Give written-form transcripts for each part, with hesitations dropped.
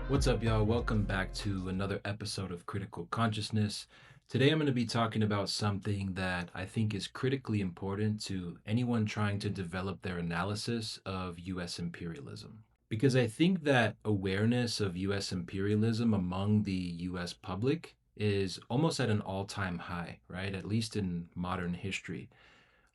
What's up, y'all? Welcome back to another episode of Critical Consciousness. Today, I'm going to be talking about something that I think is critically important to anyone trying to develop their analysis of US imperialism. Because I think that awareness of US imperialism among the US public is almost at an all time high, right? At least in modern history.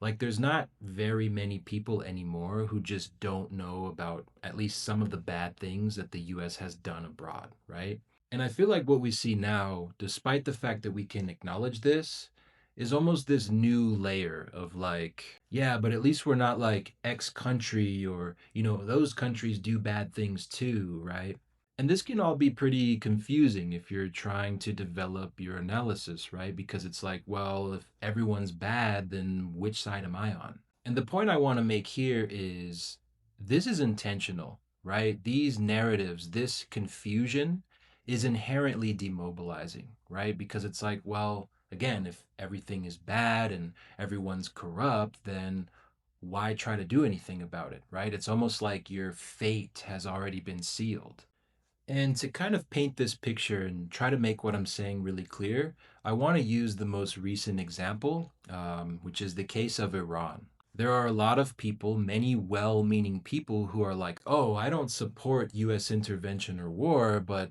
Like, there's not very many people anymore who just don't know about at least some of the bad things that the US has done abroad, right? And I feel like what we see now, despite the fact that we can acknowledge this, is almost this new layer of like, yeah, but at least we're not like X country or, those countries do bad things too, right? And this can all be pretty confusing if you're trying to develop your analysis, right? Because it's like, well, if everyone's bad, then which side am I on? And the point I want to make here is this is intentional, right? These narratives, this confusion is inherently demobilizing, right? Because it's like, well, again, if everything is bad and everyone's corrupt, then why try to do anything about it, right? It's almost like your fate has already been sealed. And to kind of paint this picture and try to make what I'm saying really clear, I want to use the most recent example, which is the case of Iran. There are a lot of people, many well meaning people, who are like, oh, I don't support US intervention or war, but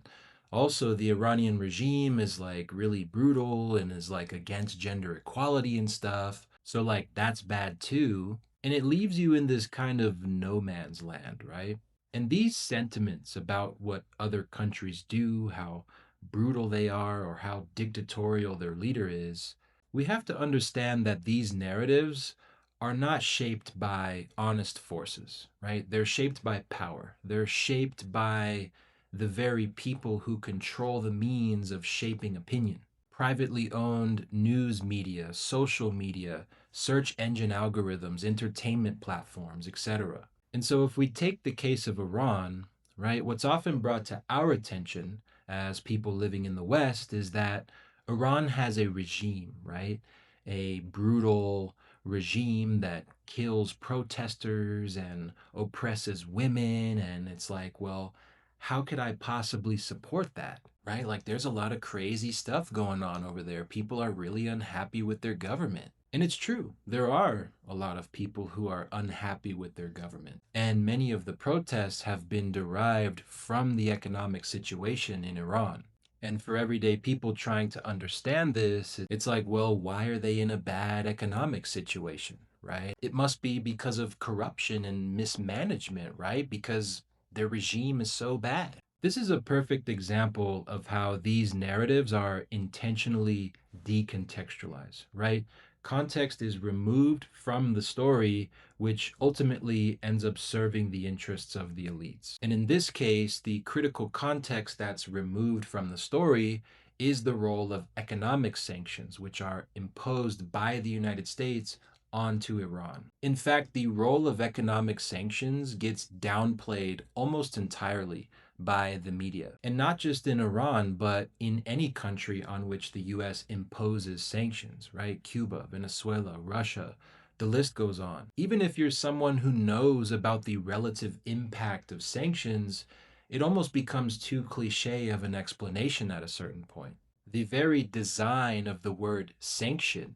also the Iranian regime is like really brutal and is like against gender equality and stuff. So, like, that's bad too. And it leaves you in this kind of no man's land, right? And these sentiments about what other countries do, how brutal they are, or how dictatorial their leader is, we have to understand that these narratives are not shaped by honest forces, right? They're shaped by power. They're shaped by the very people who control the means of shaping opinion. Privately owned news media, social media, search engine algorithms, entertainment platforms, etc. And so, if we take the case of Iran, right, what's often brought to our attention as people living in the West is that Iran has a regime, right? A brutal regime that kills protesters and oppresses women. And it's like, well, how could I possibly support that? Right? Like, there's a lot of crazy stuff going on over there. People are really unhappy with their government. And it's true, there are a lot of people who are unhappy with their government. And many of the protests have been derived from the economic situation in Iran. And for everyday people trying to understand this, it's like, well, why are they in a bad economic situation, right? It must be because of corruption and mismanagement, right? Because their regime is so bad. This is a perfect example of how these narratives are intentionally decontextualized, right? Context is removed from the story, which ultimately ends up serving the interests of the elites. And in this case, the critical context that's removed from the story is the role of economic sanctions, which are imposed by the United States onto Iran. In fact, the role of economic sanctions gets downplayed almost entirely by the media. And not just in Iran, but in any country on which the US imposes sanctions, right? Cuba, Venezuela, Russia, the list goes on. Even if you're someone who knows about the relative impact of sanctions, it almost becomes too cliche of an explanation at a certain point. The very design of the word sanction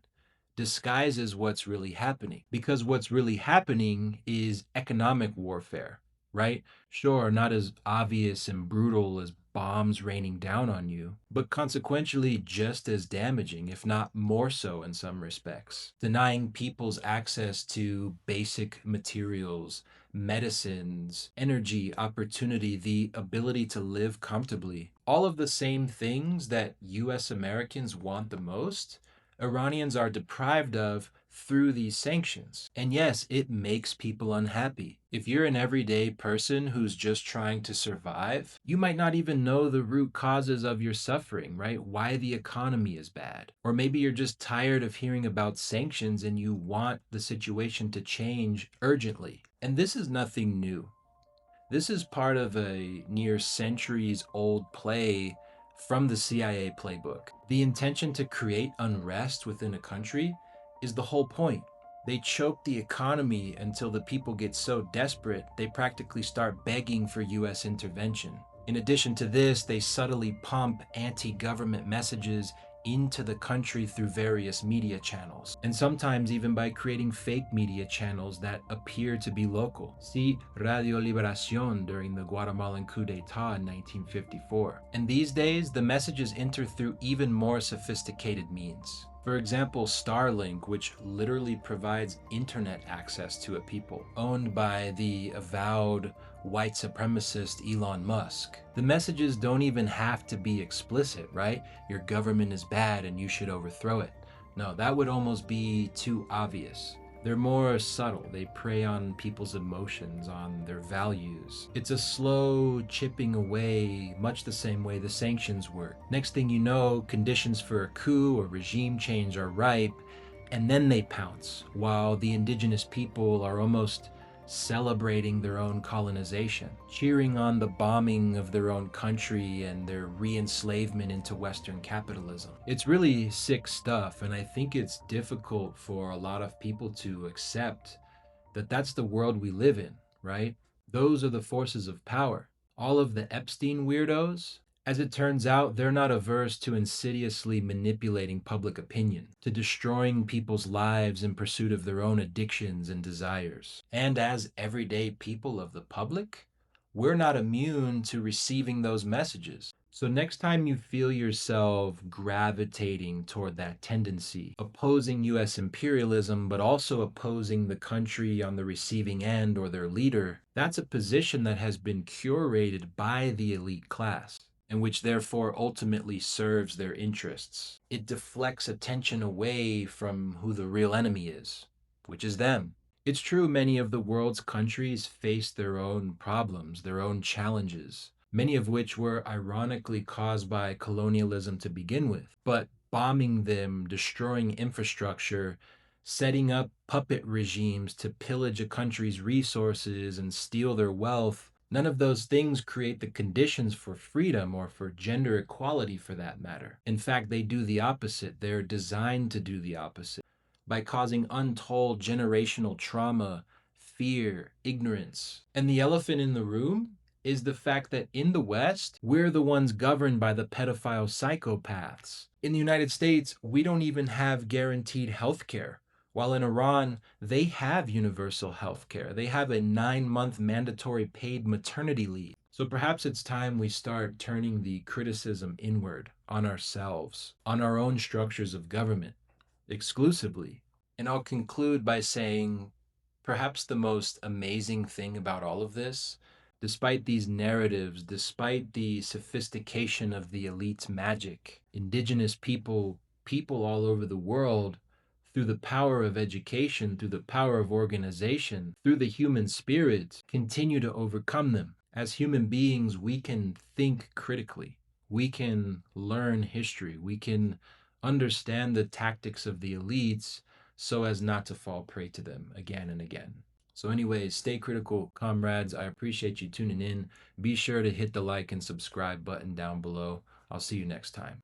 disguises what's really happening. Because what's really happening is economic warfare, right? Sure, not as obvious and brutal as bombs raining down on you, but consequentially just as damaging, if not more so in some respects. Denying people's access to basic materials, medicines, energy, opportunity, the ability to live comfortably. All of the same things that US Americans want the most, Iranians are deprived of through these sanctions. And yes, it makes people unhappy. If you're an everyday person who's just trying to survive, you might not even know the root causes of your suffering, right? Why the economy is bad. Or maybe you're just tired of hearing about sanctions and you want the situation to change urgently. And this is nothing new. This is part of a near centuries old play from the CIA playbook. The intention to create unrest within a country is the whole point. They choke the economy until the people get so desperate they practically start begging for US intervention. In addition to this, they subtly pump anti-government messages into the country through various media channels, and sometimes even by creating fake media channels that appear to be local. See Radio Liberación during the Guatemalan coup d'etat in 1954. And these days, the messages enter through even more sophisticated means. For example, Starlink, which literally provides internet access to a people, owned by the avowed white supremacist Elon Musk. The messages don't even have to be explicit, right? Your government is bad and you should overthrow it. No, that would almost be too obvious. They're more subtle. They prey on people's emotions, on their values. It's a slow chipping away, much the same way the sanctions work. Next thing you know, conditions for a coup or regime change are ripe, and then they pounce, while the indigenous people are almost celebrating their own colonization, cheering on the bombing of their own country and their re-enslavement into Western capitalism. It's really sick stuff, and I think it's difficult for a lot of people to accept that that's the world we live in, right? Those are the forces of power. All of the Epstein weirdos, as it turns out, they're not averse to insidiously manipulating public opinion, to destroying people's lives in pursuit of their own addictions and desires. And as everyday people of the public, we're not immune to receiving those messages. So next time you feel yourself gravitating toward that tendency, opposing US imperialism, but also opposing the country on the receiving end or their leader, that's a position that has been curated by the elite class, and which therefore ultimately serves their interests. It deflects attention away from who the real enemy is, which is them. It's true many of the world's countries face their own problems, their own challenges, many of which were ironically caused by colonialism to begin with. But bombing them, destroying infrastructure, setting up puppet regimes to pillage a country's resources and steal their wealth, none of those things create the conditions for freedom or for gender equality for that matter. In fact, they do the opposite. They're designed to do the opposite by causing untold generational trauma, fear, ignorance. And the elephant in the room is the fact that in the West, we're the ones governed by the pedophile psychopaths. In the United States, we don't even have guaranteed health care. While in Iran, they have universal health care. They have a 9-month mandatory paid maternity leave. So perhaps it's time we start turning the criticism inward on ourselves, on our own structures of government, exclusively. And I'll conclude by saying perhaps the most amazing thing about all of this, despite these narratives, despite the sophistication of the elite's magic, indigenous people, people all over the world, through the power of education, through the power of organization, through the human spirit, continue to overcome them. As human beings, we can think critically. We can learn history. We can understand the tactics of the elites so as not to fall prey to them again and again. So anyways, stay critical, comrades. I appreciate you tuning in. Be sure to hit the like and subscribe button down below. I'll see you next time.